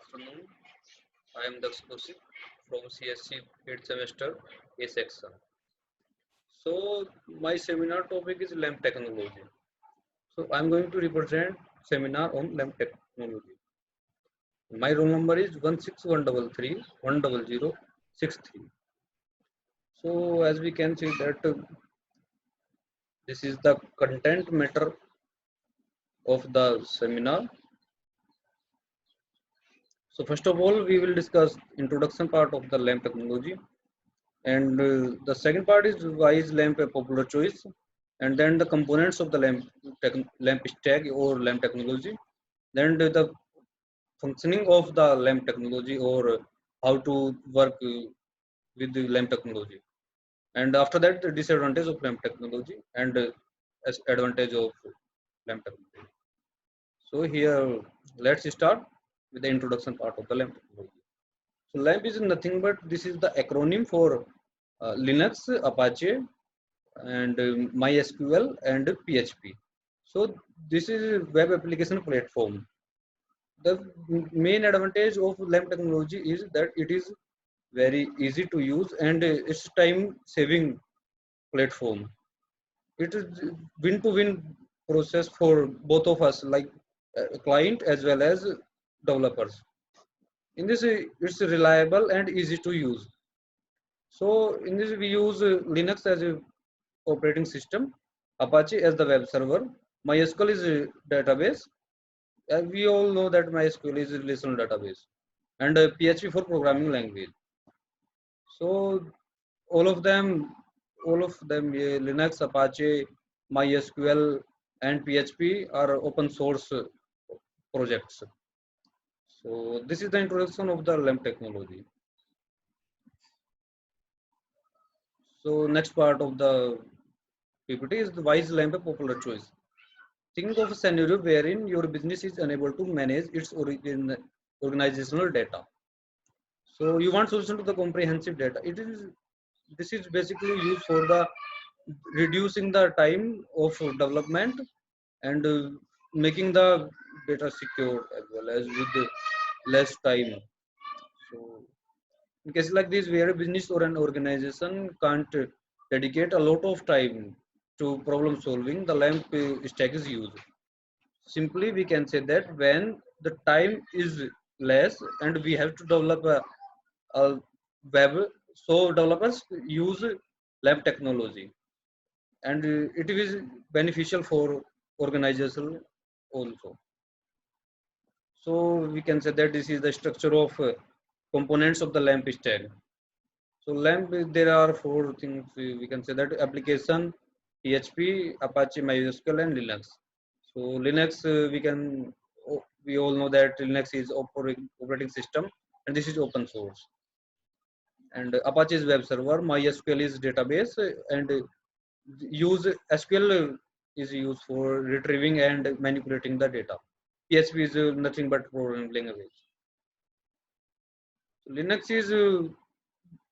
afternoon. I am Daksh Kaushik from CSC 8th semester A section. So my seminar topic is LAMP technology. So I am going to represent seminar on LAMP technology. My roll number is 16133 So as we can see that this is the content matter of the seminar. So first of all, we will discuss introduction part of the LAMP technology. And the second part is why is lamp a popular choice, and then the components of the lamp stack or lamp technology, then the functioning of the lamp technology or how to work with the lamp technology, and after that the disadvantage of lamp technology and advantage of lamp technology. So here let's start with the introduction part of the lamp technology. So lamp is nothing but this is the acronym for Linux, Apache, and MySQL and PHP. So this is a web application platform. The main advantage of LAMP technology is that it is very easy to use and it's time saving platform. It is win-to-win process for both of us, like client as well as developers. In this, it's reliable and easy to use. So in this, we use Linux as a operating system, Apache as the web server, MySQL is a database. We all know that MySQL is a relational database, and PHP for programming language. So all of them, Linux, Apache, MySQL, and PHP are open source projects. So this is the introduction of the LAMP technology. So next part of the PPT is the why is LAMP a popular choice. Think of a scenario wherein your business is unable to manage its organizational data. So you want solution to the comprehensive data. This is basically used for the reducing the time of development and making the data secure as well as with less time. So in cases like this where a business or an organization can't dedicate a lot of time to problem solving, the LAMP stack is used. Simply we can say that when the time is less and we have to develop a web, so developers use LAMP technology, and it is beneficial for organization also. So we can say that this is the structure of components of the LAMP stack. So LAMP, there are four things. We can say that application, PHP, Apache, MySQL, and Linux. So Linux, we all know that Linux is operating system, and this is open source. And Apache is web server, MySQL is database, and use SQL is used for retrieving and manipulating the data. PHP is nothing but programming language. So Linux is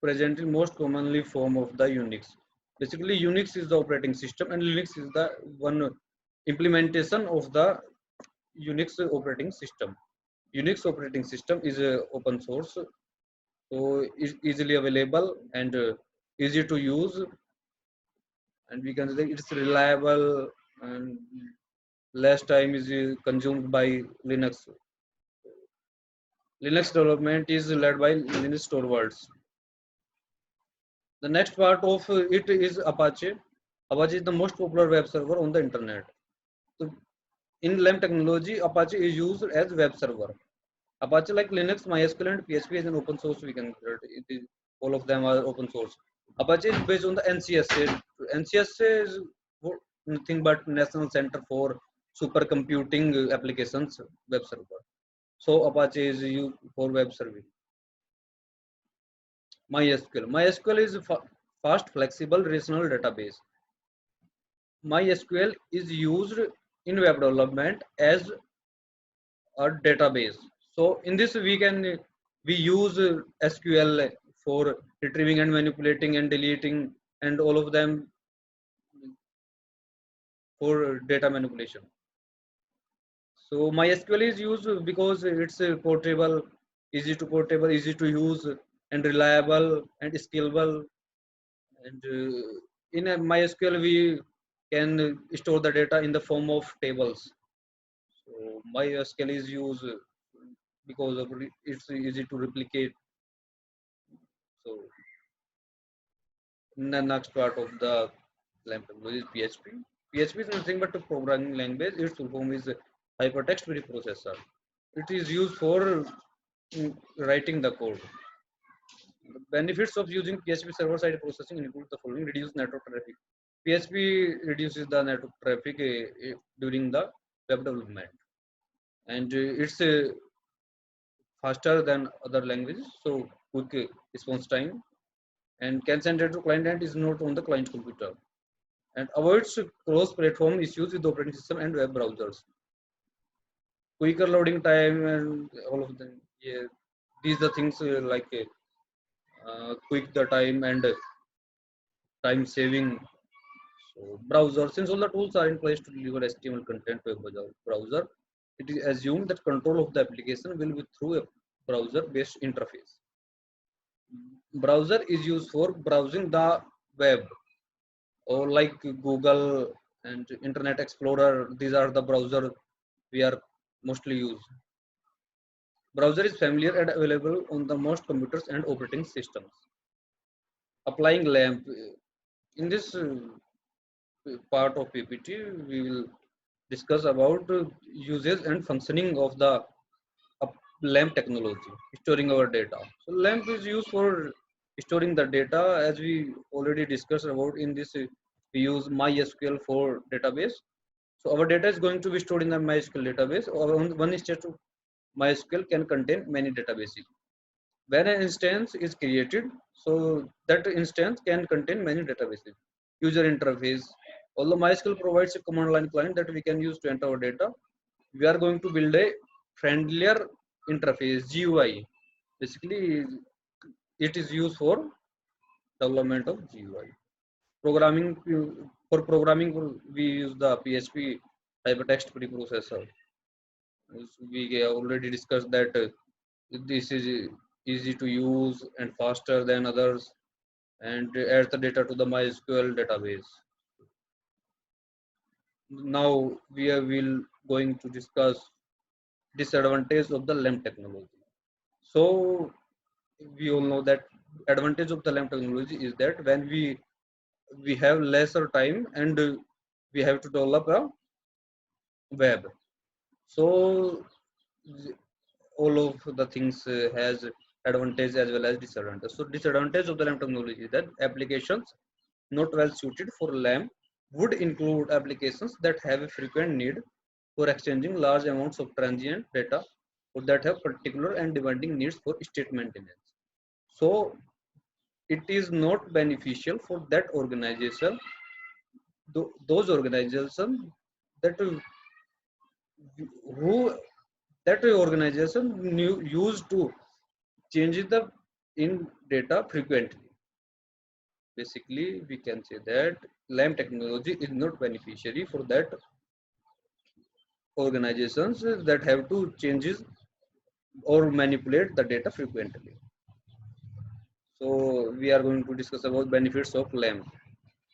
presently most commonly form of the Unix. Basically, Unix is the operating system, and Linux is the one implementation of the Unix operating system. Unix operating system is open source, so is easily available and easy to use, and we can say it's reliable and less time is consumed by Linux. Linux development is led by Linus Torvalds. The next part of it is Apache. Apache is the most popular web server on the internet. So in LAMP technology, Apache is used as web server. Apache, like Linux, MySQL, and PHP, is an open source. We can it is, all of them are open source. Apache is based on the NCSA. NCSA is nothing but National Center for Supercomputing Applications web server. So Apache is used for web serving. MySQL. MySQL is a fast, flexible, relational database. MySQL is used in web development as a database. So in this we use SQL for retrieving and manipulating and deleting and all of them for data manipulation. So MySQL is used because it's portable easy to portable, easy to use, and reliable and scalable. And in a MySQL, we can store the data in the form of tables. So MySQL is used because of it's easy to replicate. So the next part of the LAMP technology is PHP. PHP is nothing but a programming language. Its full form is hypertext preprocessor. It is used for writing the code. The benefits of using PHP server-side processing include the following: reduce network traffic. PHP reduces the network traffic during the web development, and it's faster than other languages, so quick response time, and can send it to client and is not on the client computer, and avoids cross-platform issues with operating system and web browsers. Quicker loading time and all of them. Yeah, these are things like quick the time and time saving. So browser, since all the tools are in place to deliver HTML content to a browser, it is assumed that control of the application will be through a browser-based interface. Browser is used for browsing the web, or like Google and Internet Explorer. These are the browser we are mostly use. Browser is familiar and available on the most computers and operating systems. Applying LAMP. In this part of PPT, we will discuss about uses and functioning of the LAMP technology, storing our data. So LAMP is used for storing the data, as we already discussed about in this. We use MySQL for database. So our data is going to be stored in the MySQL database, or one instance of MySQL can contain many databases. When an instance is created, so that instance can contain many databases. User interface. Although MySQL provides a command line client that we can use to enter our data, we are going to build a friendlier interface, GUI. Basically, it is used for development of GUI. Programming, for programming, we use the PHP hypertext preprocessor. We already discussed that this is easy to use and faster than others, and adds the data to the MySQL database. Now we are will going to discuss disadvantage of the LAMP technology. So we all know that advantage of the LAMP technology is that when we have lesser time and we have to develop a web. So all of the things has advantage as well as disadvantage. So disadvantage of the LAMP technology is that applications not well suited for LAMP would include applications that have a frequent need for exchanging large amounts of transient data, or that have particular and demanding needs for state maintenance. So it is not beneficial for that organization, those organizations that who that organization used to change the in data frequently. Basically, we can say that LAMP technology is not beneficiary for that organizations that have to changes or manipulate the data frequently. So we are going to discuss about benefits of LAMP.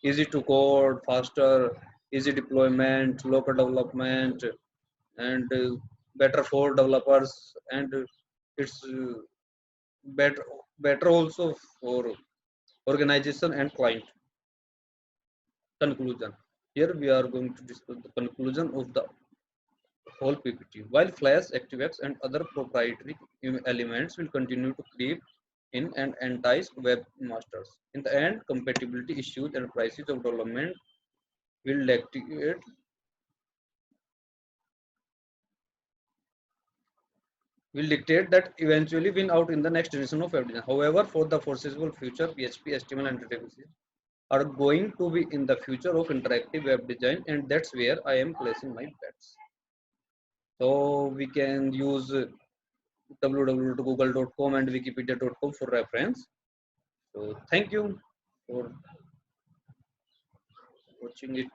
Easy to code, faster, easy deployment, local development, and better for developers, and it's better better also for organization and client. Conclusion. Here we are going to discuss the conclusion of the whole PPT. While Flash, ActiveX, and other proprietary elements will continue to creep in and entice webmasters, in the end, compatibility issues and prices of development will dictate that eventually win out in the next generation of web design. However, for the foreseeable future, PHP, HTML, and databases are going to be in the future of interactive web design, and that's where I am placing my bets. So we can use www.google.com and wikipedia.com for reference. So thank you for watching it.